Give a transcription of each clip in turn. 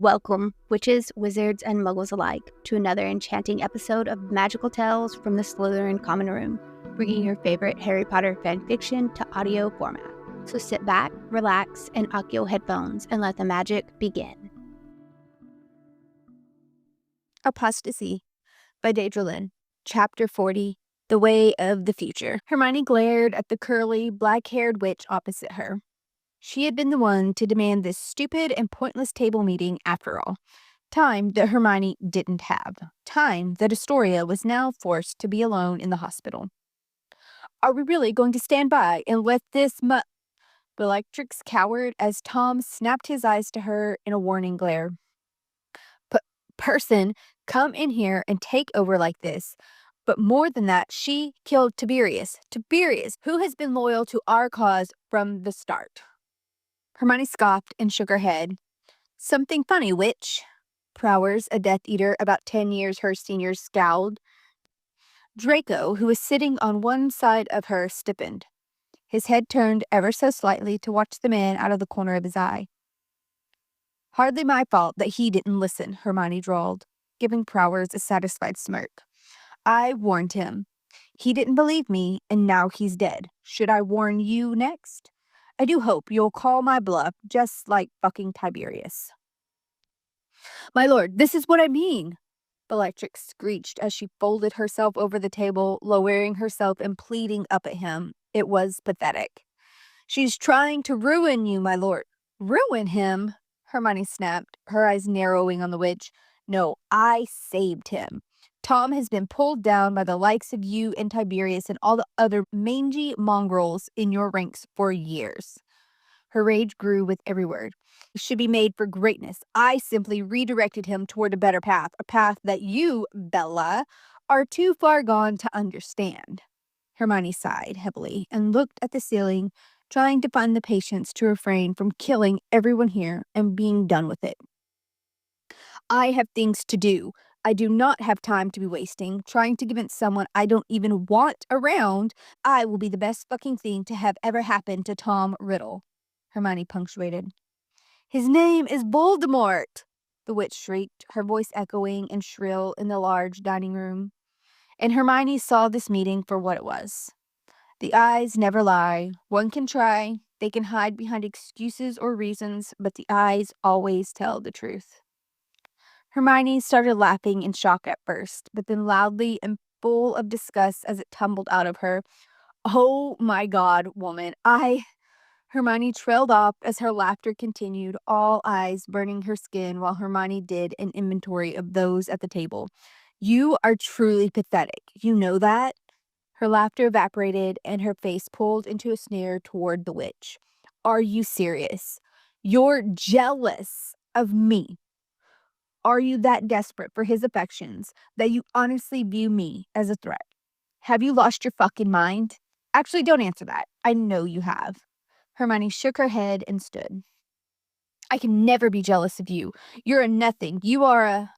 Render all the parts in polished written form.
Welcome, witches, wizards, and muggles alike, to another enchanting episode of Magical Tales from the Slytherin Common Room, bringing your favorite Harry Potter fanfiction to audio format. So sit back, relax, and lock your headphones and let the magic begin. Apostasy by Deydralinne, Chapter 40, The Way of the Future. Hermione glared at the curly, black-haired witch opposite her. She had been the one to demand this stupid and pointless table meeting after all. Time that Hermione didn't have. Time that Astoria was now forced to be alone in the hospital. Are we really going to stand by and let this Bellatrix cowered as Tom snapped his eyes to her in a warning glare. Person come in here and take over like this. But more than that, she killed Tiberius, who has been loyal to our cause from the start. Hermione scoffed and shook her head. Something funny, witch? Prowers, a Death Eater about 10 years her senior, scowled. Draco, who was sitting on one side of her, stiffened. His head turned ever so slightly to watch the man out of the corner of his eye. Hardly my fault that he didn't listen, Hermione drawled, giving Prowers a satisfied smirk. I warned him. He didn't believe me, and now he's dead. Should I warn you next? I do hope you'll call my bluff, just like fucking Tiberius. My lord, this is what I mean, Bellatrix screeched as she folded herself over the table, lowering herself and pleading up at him. It was pathetic. She's trying to ruin you, my lord. Ruin him? Hermione snapped, her eyes narrowing on the witch. No, I saved him. Tom has been pulled down by the likes of you and Tiberius and all the other mangy mongrels in your ranks for years. Her rage grew with every word. He should be made for greatness. I simply redirected him toward a better path, a path that you, Bella, are too far gone to understand. Hermione sighed heavily and looked at the ceiling, trying to find the patience to refrain from killing everyone here and being done with it. I have things to do. I do not have time to be wasting trying to convince someone I don't even want around I will be the best fucking thing to have ever happened to Tom Riddle, Hermione punctuated. His name is Voldemort, the witch shrieked, her voice echoing and shrill in the large dining room. And Hermione saw this meeting for what it was. The eyes never lie. One can try. They can hide behind excuses or reasons, but the eyes always tell the truth. Hermione started laughing in shock at first, but then loudly and full of disgust as it tumbled out of her. Oh my God, woman, Hermione trailed off as her laughter continued, all eyes burning her skin while Hermione did an inventory of those at the table. You are truly pathetic. You know that? Her laughter evaporated and her face pulled into a sneer toward the witch. Are you serious? You're jealous of me. Are you that desperate for his affections that you honestly view me as a threat? Have you lost your fucking mind? Actually, don't answer that. I know you have. Hermione shook her head and stood. I can never be jealous of you. You're a nothing. You are a...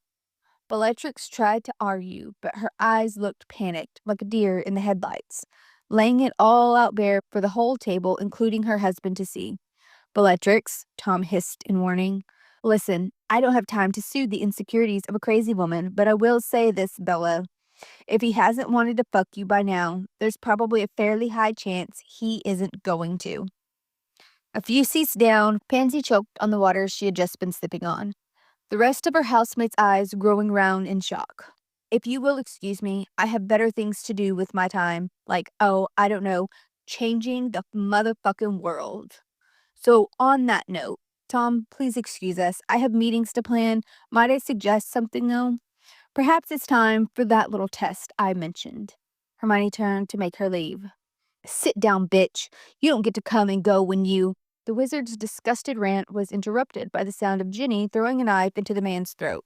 Bellatrix tried to argue, but her eyes looked panicked, like a deer in the headlights, laying it all out bare for the whole table, including her husband, to see. Bellatrix, Tom hissed in warning. Listen, I don't have time to soothe the insecurities of a crazy woman, but I will say this, Bella. If he hasn't wanted to fuck you by now, there's probably a fairly high chance he isn't going to. A few seats down, Pansy choked on the water she had just been sipping on, the rest of her housemates' eyes growing round in shock. If you will excuse me, I have better things to do with my time, like, I don't know, changing the motherfucking world. So on that note, Tom, please excuse us. I have meetings to plan. Might I suggest something, though? Perhaps it's time for that little test I mentioned. Hermione turned to make her leave. Sit down, bitch. You don't get to come and go when you... The wizard's disgusted rant was interrupted by the sound of Ginny throwing a knife into the man's throat,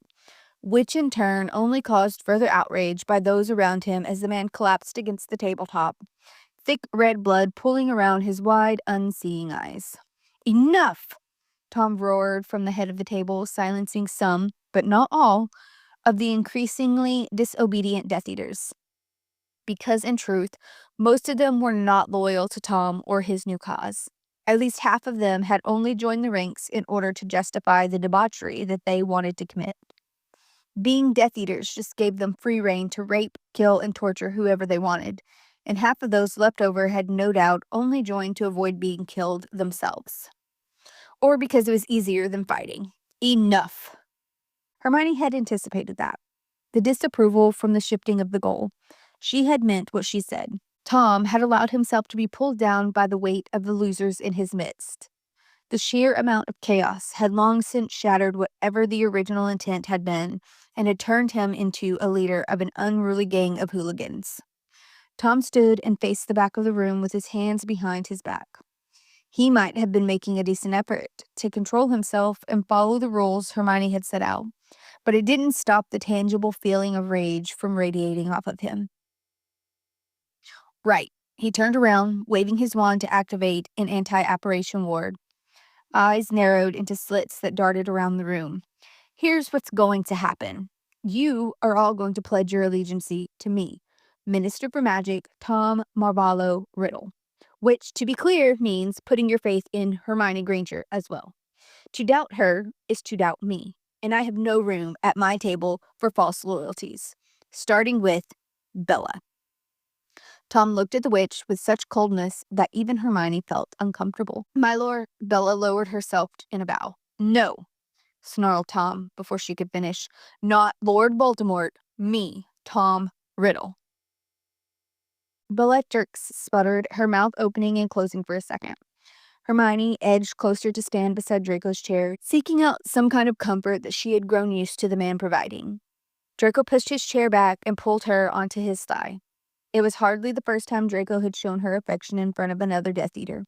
which in turn only caused further outrage by those around him as the man collapsed against the tabletop, thick red blood pooling around his wide, unseeing eyes. Enough! Tom roared from the head of the table, silencing some, but not all, of the increasingly disobedient Death Eaters. Because in truth, most of them were not loyal to Tom or his new cause. At least half of them had only joined the ranks in order to justify the debauchery that they wanted to commit. Being Death Eaters just gave them free rein to rape, kill, and torture whoever they wanted, and half of those left over had no doubt only joined to avoid being killed themselves. Or because it was easier than fighting. Enough. Hermione had anticipated that. The disapproval from the shifting of the goal. She had meant what she said. Tom had allowed himself to be pulled down by the weight of the losers in his midst. The sheer amount of chaos had long since shattered whatever the original intent had been and had turned him into a leader of an unruly gang of hooligans. Tom stood and faced the back of the room with his hands behind his back. He might have been making a decent effort to control himself and follow the rules Hermione had set out, but it didn't stop the tangible feeling of rage from radiating off of him. Right. He turned around, waving his wand to activate an anti-apparition ward. Eyes narrowed into slits that darted around the room. Here's what's going to happen. You are all going to pledge your allegiance to me, Minister for Magic Tom Marvolo Riddle, which, to be clear, means putting your faith in Hermione Granger as well. To doubt her is to doubt me, and I have no room at my table for false loyalties, starting with Bella. Tom looked at the witch with such coldness that even Hermione felt uncomfortable. My lord, Bella lowered herself in a bow. No, snarled Tom before she could finish. Not Lord Voldemort, me, Tom Riddle. Bellatrix sputtered, her mouth opening and closing for a second. Hermione edged closer to stand beside Draco's chair, seeking out some kind of comfort that she had grown used to the man providing. Draco pushed his chair back and pulled her onto his thigh. It was hardly the first time Draco had shown her affection in front of another Death Eater.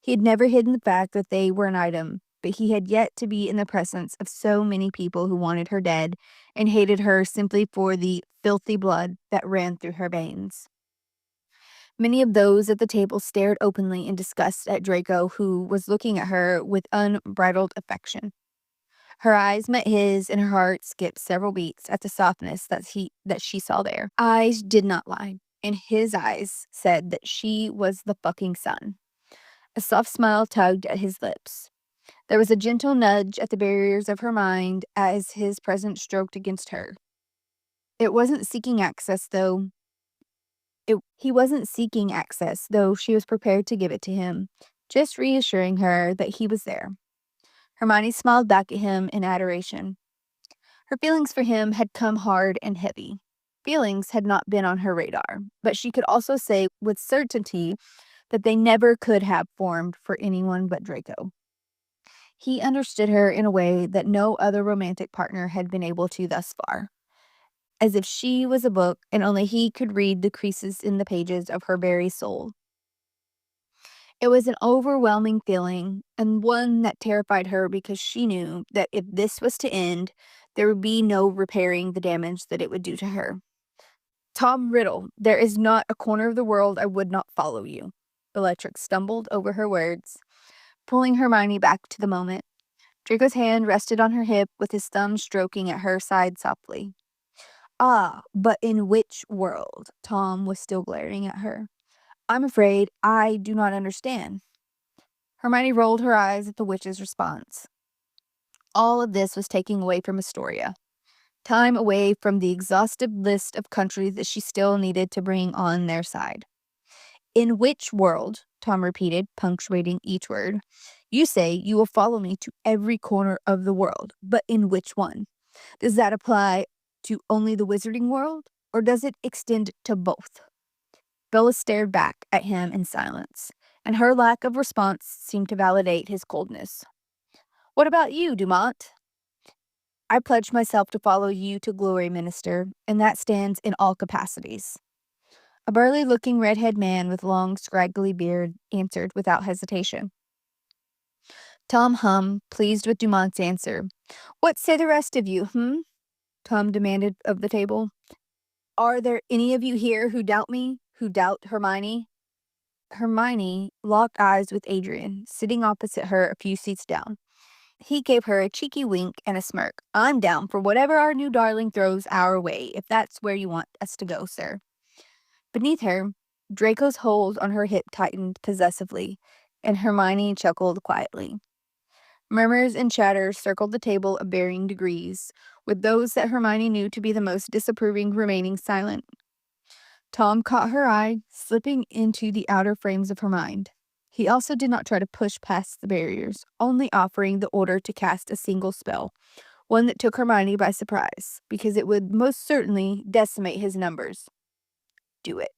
He had never hidden the fact that they were an item, but he had yet to be in the presence of so many people who wanted her dead and hated her simply for the filthy blood that ran through her veins. Many of those at the table stared openly in disgust at Draco, who was looking at her with unbridled affection. Her eyes met his, and her heart skipped several beats at the softness that she saw there. Eyes did not lie, and his eyes said that she was the fucking sun. A soft smile tugged at his lips. There was a gentle nudge at the barriers of her mind as his presence stroked against her. It wasn't seeking access, though. He wasn't seeking access, though she was prepared to give it to him, just reassuring her that he was there. Hermione smiled back at him in adoration. Her feelings for him had come hard and heavy. Feelings had not been on her radar, but she could also say with certainty that they never could have formed for anyone but Draco. He understood her in a way that no other romantic partner had been able to thus far, as if she was a book and only he could read the creases in the pages of her very soul. It was an overwhelming feeling, and one that terrified her because she knew that if this was to end, there would be no repairing the damage that it would do to her. Tom Riddle, there is not a corner of the world I would not follow you. Bellatrix stumbled over her words, pulling Hermione back to the moment. Draco's hand rested on her hip with his thumb stroking at her side softly. Ah, but in which world? Tom was still glaring at her. I'm afraid I do not understand. Hermione rolled her eyes at the witch's response. All of this was taking away from Astoria. Time away from the exhaustive list of countries that she still needed to bring on their side. In which world? Tom repeated, punctuating each word. You say you will follow me to every corner of the world, but in which one? Does that apply to only the wizarding world, or does it extend to both? Bella stared back at him in silence, and her lack of response seemed to validate his coldness. What about you, Dumont? I pledge myself to follow you to glory, Minister, and that stands in all capacities. A burly-looking red-haired man with long, scraggly beard answered without hesitation. Tom hummed, pleased with Dumont's answer. What say the rest of you, Tom demanded of the table. Are there any of you here who doubt me, who doubt Hermione? Hermione locked eyes with Adrian, sitting opposite her a few seats down. He gave her a cheeky wink and a smirk. I'm down for whatever our new darling throws our way, if that's where you want us to go, sir. Beneath her, Draco's hold on her hip tightened possessively, and Hermione chuckled quietly. Murmurs and chatter circled the table of varying degrees, with those that Hermione knew to be the most disapproving remaining silent. Tom caught her eye, slipping into the outer frames of her mind. He also did not try to push past the barriers, only offering the order to cast a single spell, one that took Hermione by surprise, because it would most certainly decimate his numbers. Do it.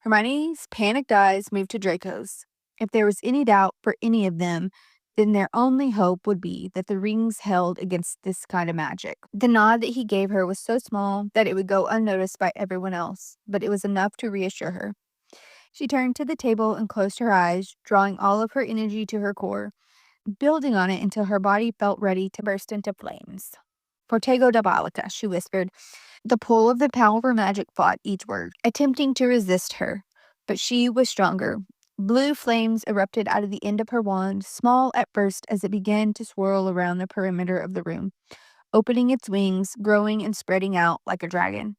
Hermione's panicked eyes moved to Draco's. If there was any doubt for any of them, then their only hope would be that the rings held against this kind of magic. The nod that he gave her was so small that it would go unnoticed by everyone else, but it was enough to reassure her. She turned to the table and closed her eyes, drawing all of her energy to her core, building on it until her body felt ready to burst into flames. Protego Diabolica, she whispered. The pull of the power magic fought each word, attempting to resist her, but she was stronger. Blue flames erupted out of the end of her wand, small at first as it began to swirl around the perimeter of the room, opening its wings, growing and spreading out like a dragon.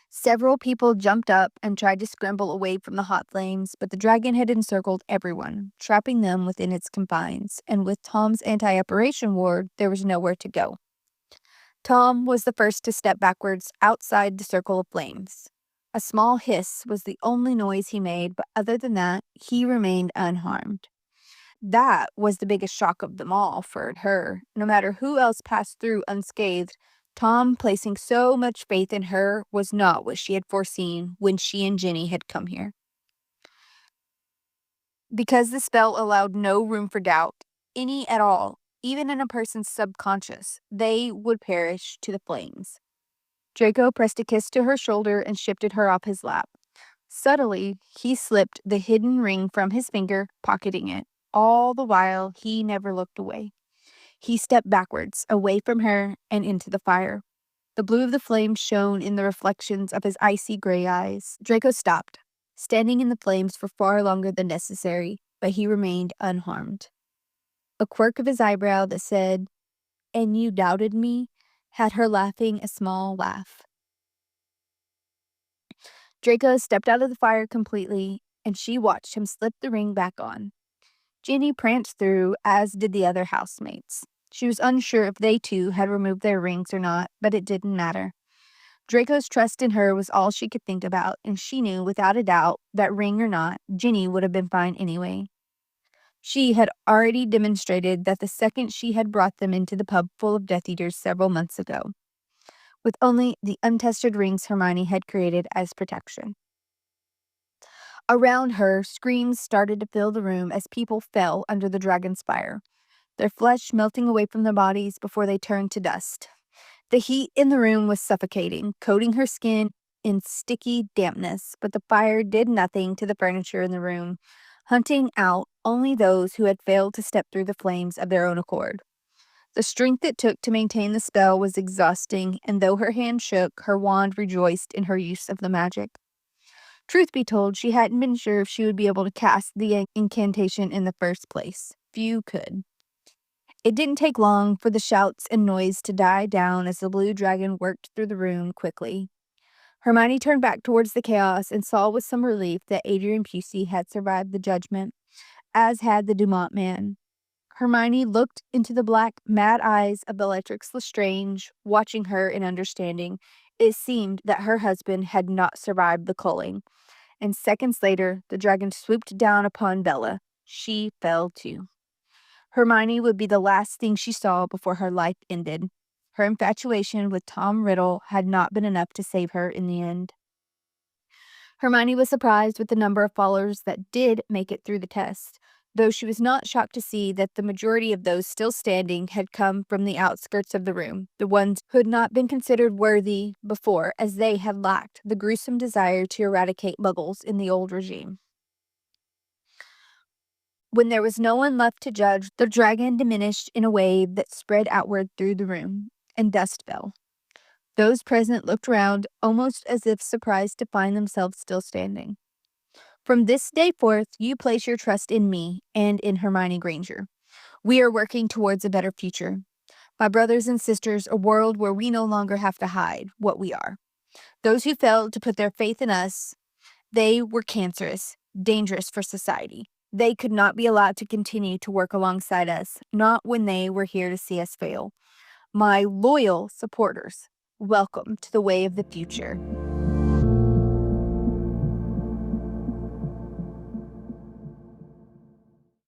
Several people jumped up and tried to scramble away from the hot flames, but the dragon had encircled everyone, trapping them within its confines, and with Tom's anti-apparition ward, there was nowhere to go. Tom was the first to step backwards outside the circle of flames. A small hiss was the only noise he made, but other than that, he remained unharmed. That was the biggest shock of them all for her. No matter who else passed through unscathed, Tom placing so much faith in her was not what she had foreseen when she and Ginny had come here. Because the spell allowed no room for doubt, any at all, even in a person's subconscious, they would perish to the flames. Draco pressed a kiss to her shoulder and shifted her off his lap. Subtly, he slipped the hidden ring from his finger, pocketing it. All the while, he never looked away. He stepped backwards, away from her, and into the fire. The blue of the flames shone in the reflections of his icy gray eyes. Draco stopped, standing in the flames for far longer than necessary, but he remained unharmed. A quirk of his eyebrow that said, "And you doubted me," had her laughing a small laugh. Draco stepped out of the fire completely, and she watched him slip the ring back on. Ginny pranced through, as did the other housemates. She was unsure if they too had removed their rings or not, but it didn't matter. Draco's trust in her was all she could think about, and she knew without a doubt that ring or not, Ginny would have been fine anyway. She had already demonstrated that the second she had brought them into the pub full of Death Eaters several months ago, with only the untested rings Hermione had created as protection. Around her, screams started to fill the room as people fell under the dragon's fire, their flesh melting away from their bodies before they turned to dust. The heat in the room was suffocating, coating her skin in sticky dampness, but the fire did nothing to the furniture in the room, hunting out only those who had failed to step through the flames of their own accord. The strength it took to maintain the spell was exhausting, and though her hand shook, her wand rejoiced in her use of the magic. Truth be told, she hadn't been sure if she would be able to cast the incantation in the first place. Few could. It didn't take long for the shouts and noise to die down as the blue dragon worked through the room quickly. Hermione turned back towards the chaos and saw with some relief that Adrian Pusey had survived the judgment, as had the Dumont man. Hermione looked into the black, mad eyes of Bellatrix Lestrange, watching her in understanding. It seemed that her husband had not survived the culling, and seconds later, the dragon swooped down upon Bella. She fell too. Hermione would be the last thing she saw before her life ended. Her infatuation with Tom Riddle had not been enough to save her in the end. Hermione was surprised with the number of followers that did make it through the test, though she was not shocked to see that the majority of those still standing had come from the outskirts of the room, the ones who had not been considered worthy before, as they had lacked the gruesome desire to eradicate muggles in the old regime. When there was no one left to judge, the dragon diminished in a wave that spread outward through the room, and dust fell. Those present looked round, almost as if surprised to find themselves still standing. From this day forth, you place your trust in me and in Hermione Granger. We are working towards a better future. My brothers and sisters, a world where we no longer have to hide what we are. Those who failed to put their faith in us, they were cancerous. dangerous for society. They could not be allowed to continue to work alongside us, not when they were here to see us fail. My loyal supporters, welcome to the way of the future.